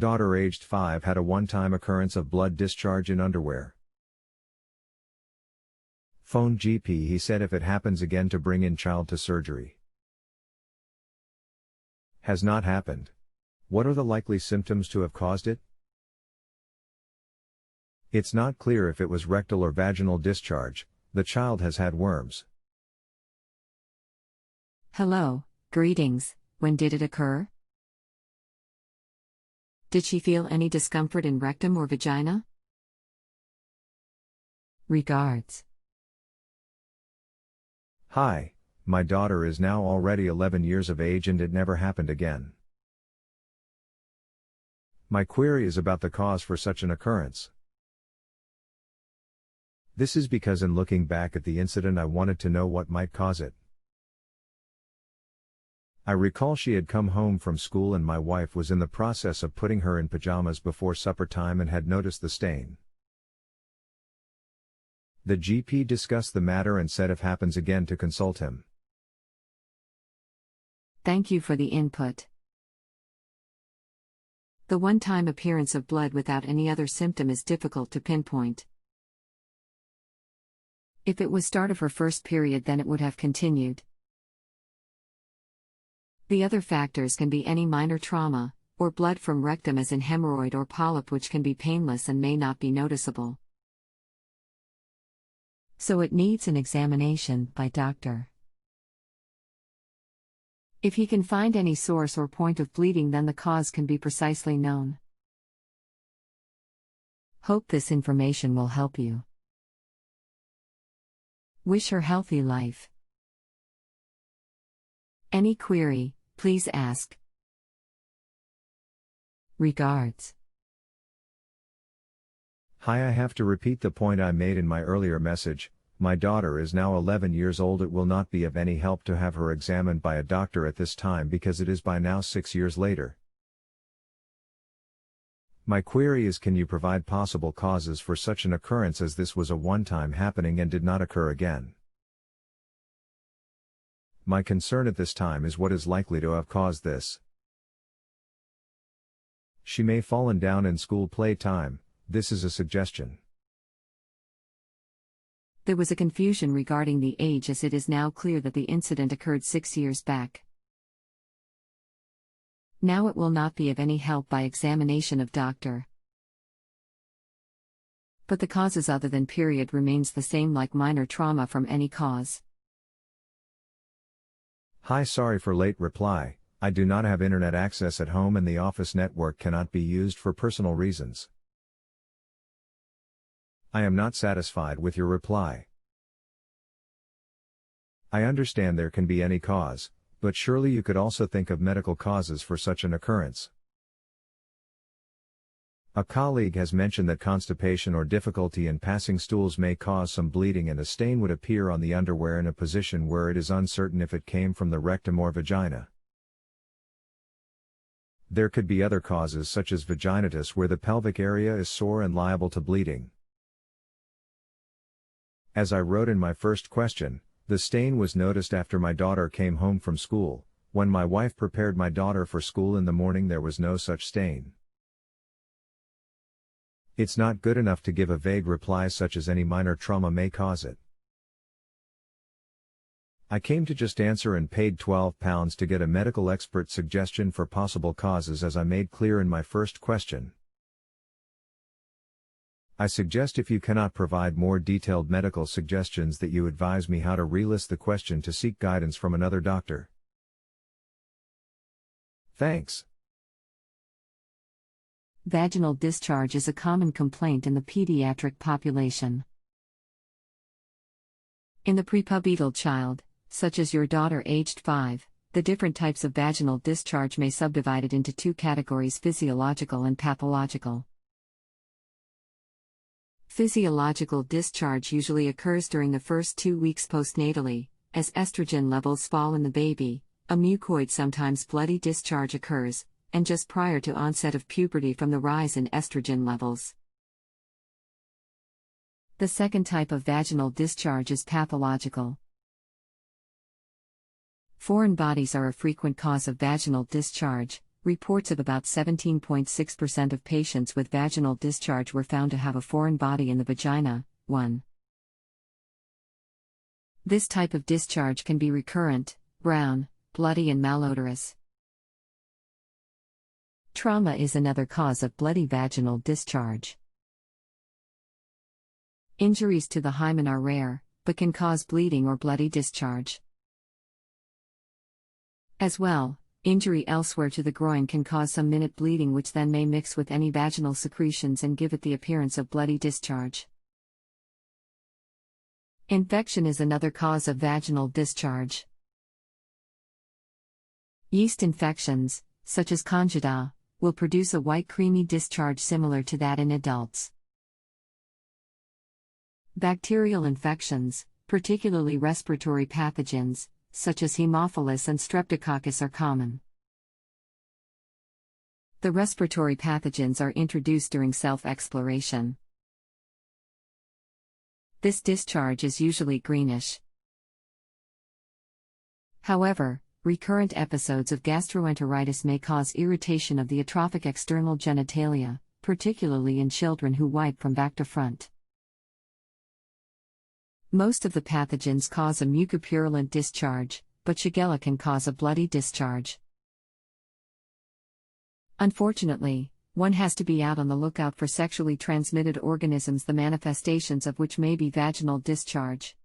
Daughter aged 5 had a one-time occurrence of blood discharge in underwear. Phone GP. He said if it happens again to bring in child to surgery. Has not happened. What are the likely symptoms to have caused it? It's not clear if it was rectal or vaginal discharge. The child has had worms. Hello, greetings. When did it occur? Did she feel any discomfort in rectum or vagina? Regards. Hi, my daughter is now already 11 years of age and it never happened again. My query is about the cause for such an occurrence. This is because in looking back at the incident I wanted to know what might cause it. I recall she had come home from school and my wife was in the process of putting her in pajamas before supper time and had noticed the stain. The GP discussed the matter and said if happens again to consult him. Thank you for the input. The one-time appearance of blood without any other symptom is difficult to pinpoint. If it was start of her first period, then it would have continued. The other factors can be any minor trauma, or blood from rectum as in hemorrhoid or polyp, which can be painless and may not be noticeable. So it needs an examination by doctor. If he can find any source or point of bleeding, then the cause can be precisely known. Hope this information will help you. Wish her healthy life. Any query, please ask. Regards. Hi, I have to repeat the point I made in my earlier message. My daughter is now 11 years old. It will not be of any help to have her examined by a doctor at this time because it is by now 6 years later. My query is, can you provide possible causes for such an occurrence, as this was a one-time happening and did not occur again? My concern at this time is what is likely to have caused this. She may fallen down in school playtime. This is a suggestion. There was a confusion regarding the age, as it is now clear that the incident occurred 6 years back. Now it will not be of any help by examination of doctor. But the causes other than period remains the same, like minor trauma from any cause. Hi, sorry for late reply. I do not have internet access at home and the office network cannot be used for personal reasons. I am not satisfied with your reply. I understand there can be any cause, but surely you could also think of medical causes for such an occurrence. A colleague has mentioned that constipation or difficulty in passing stools may cause some bleeding, and a stain would appear on the underwear in a position where it is uncertain if it came from the rectum or vagina. There could be other causes such as vaginitis, where the pelvic area is sore and liable to bleeding. As I wrote in my first question, the stain was noticed after my daughter came home from school. When my wife prepared my daughter for school in the morning, there was no such stain. It's not good enough to give a vague reply such as any minor trauma may cause it. I came to JustAnswer and paid £12 to get a medical expert suggestion for possible causes, as I made clear in my first question. I suggest, if you cannot provide more detailed medical suggestions, that you advise me how to relist the question to seek guidance from another doctor. Thanks. Vaginal discharge is a common complaint in the pediatric population. In the prepubertal child, such as your daughter aged 5, the different types of vaginal discharge may subdivide it into two categories: physiological and pathological. Physiological discharge usually occurs during the first 2 weeks postnatally, as estrogen levels fall in the baby. A mucoid, sometimes bloody discharge occurs, and just prior to onset of puberty from the rise in estrogen levels. The second type of vaginal discharge is pathological. Foreign bodies are a frequent cause of vaginal discharge, reports of about 17.6% of patients with vaginal discharge were found to have a foreign body in the vagina. 1. This type of discharge can be recurrent, brown, bloody, and malodorous. Trauma is another cause of bloody vaginal discharge. Injuries to the hymen are rare, but can cause bleeding or bloody discharge. As well, injury elsewhere to the groin can cause some minute bleeding, which then may mix with any vaginal secretions and give it the appearance of bloody discharge. Infection is another cause of vaginal discharge. Yeast infections, such as Candida, will produce a white creamy discharge similar to that in adults. Bacterial infections, particularly respiratory pathogens, such as Haemophilus and Streptococcus, are common. The respiratory pathogens are introduced during self-exploration. This discharge is usually greenish. However, recurrent episodes of gastroenteritis may cause irritation of the atrophic external genitalia, particularly in children who wipe from back to front. Most of the pathogens cause a mucopurulent discharge, but Shigella can cause a bloody discharge. Unfortunately, one has to be out on the lookout for sexually transmitted organisms, the manifestations of which may be vaginal discharge.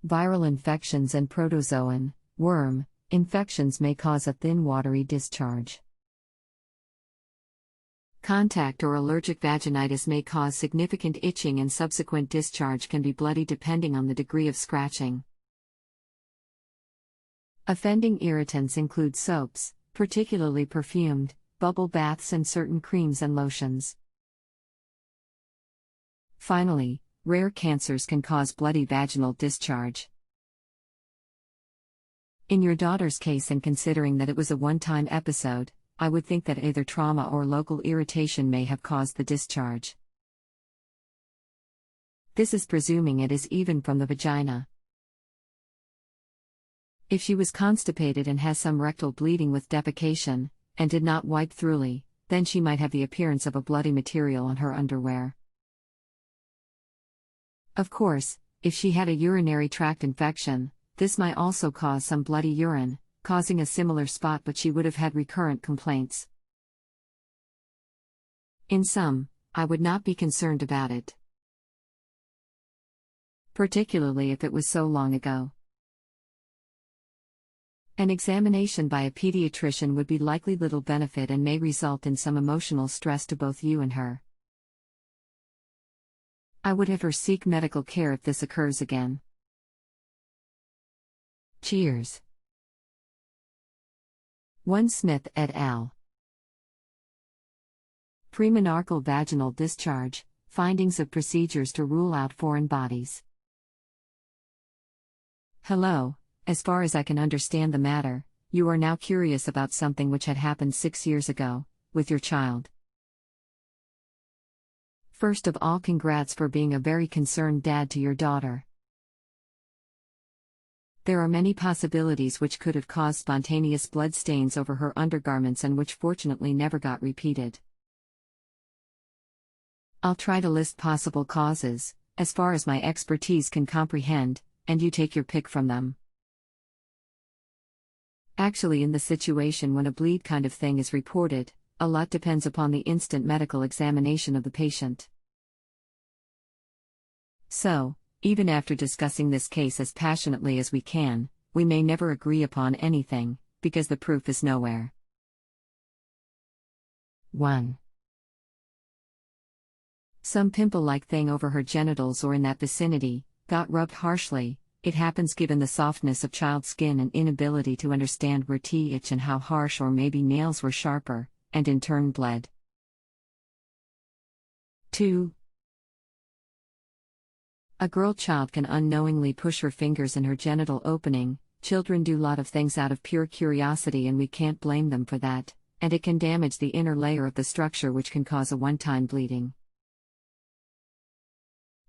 Viral infections and protozoan, worm, infections may cause a thin watery discharge. Contact or allergic vaginitis may cause significant itching, and subsequent discharge can be bloody depending on the degree of scratching. Offending irritants include soaps, particularly perfumed, bubble baths, and certain creams and lotions. Finally, rare cancers can cause bloody vaginal discharge. In your daughter's case, and considering that it was a one-time episode, I would think that either trauma or local irritation may have caused the discharge. This is presuming it is even from the vagina. If she was constipated and has some rectal bleeding with defecation, and did not wipe thoroughly, then she might have the appearance of a bloody material on her underwear. Of course, if she had a urinary tract infection, this might also cause some bloody urine, causing a similar spot, but she would have had recurrent complaints. In sum, I would not be concerned about it, particularly if it was so long ago. An examination by a pediatrician would be likely little benefit and may result in some emotional stress to both you and her. I would have her seek medical care if this occurs again. Cheers. 1 Smith et al. Premenarchal vaginal discharge, findings of procedures to rule out foreign bodies. Hello, as far as I can understand the matter, you are now curious about something which had happened 6 years ago, with your child. First of all, congrats for being a very concerned dad to your daughter. There are many possibilities which could have caused spontaneous blood stains over her undergarments and which fortunately never got repeated. I'll try to list possible causes, as far as my expertise can comprehend, and you take your pick from them. Actually, in the situation when a bleed kind of thing is reported, a lot depends upon the instant medical examination of the patient. So, even after discussing this case as passionately as we can, we may never agree upon anything, because the proof is nowhere. 1. Some pimple-like thing over her genitals or in that vicinity, got rubbed harshly. It happens given the softness of child skin and inability to understand where to itch and how harsh, or maybe nails were sharper, and in turn bled. 2. A girl child can unknowingly push her fingers in her genital opening. Children do a lot of things out of pure curiosity and we can't blame them for that, and it can damage the inner layer of the structure, which can cause a one-time bleeding.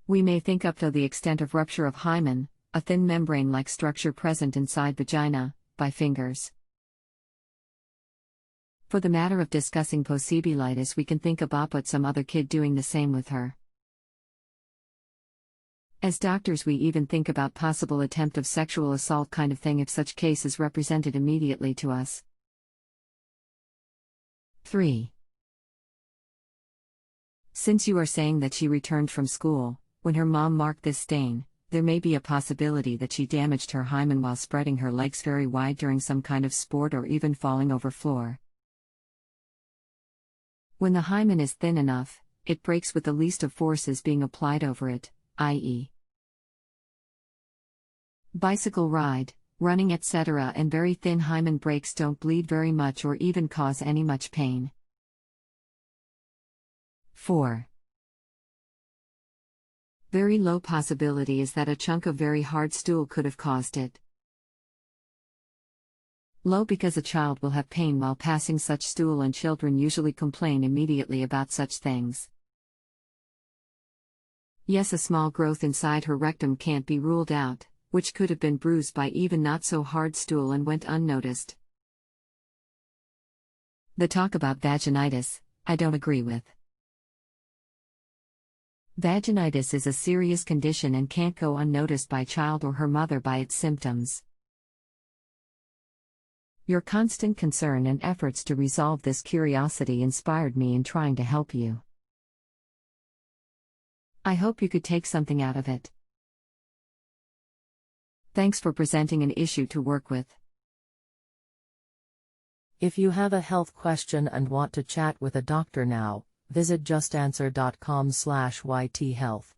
We may think up to the extent of rupture of hymen, a thin membrane-like structure present inside vagina, by fingers. For the matter of discussing possibilities, we can think about some other kid doing the same with her. As doctors, we even think about possible attempt of sexual assault kind of thing if such case is represented immediately to us. 3. Since you are saying that she returned from school, when her mom marked this stain, there may be a possibility that she damaged her hymen while spreading her legs very wide during some kind of sport or even falling over floor. When the hymen is thin enough, it breaks with the least of forces being applied over it, i.e. bicycle ride, running etc., and very thin hymen breaks don't bleed very much or even cause any much pain. 4. Very low possibility is that a chunk of very hard stool could have caused it. Low because a child will have pain while passing such stool, and children usually complain immediately about such things. Yes, a small growth inside her rectum can't be ruled out, which could have been bruised by even not so hard stool and went unnoticed. The talk about vaginitis, I don't agree with. Vaginitis is a serious condition and can't go unnoticed by child or her mother by its symptoms. Your constant concern and efforts to resolve this curiosity inspired me in trying to help you. I hope you could take something out of it. Thanks for presenting an issue to work with. If you have a health question and want to chat with a doctor now, visit justanswer.com/ythealth.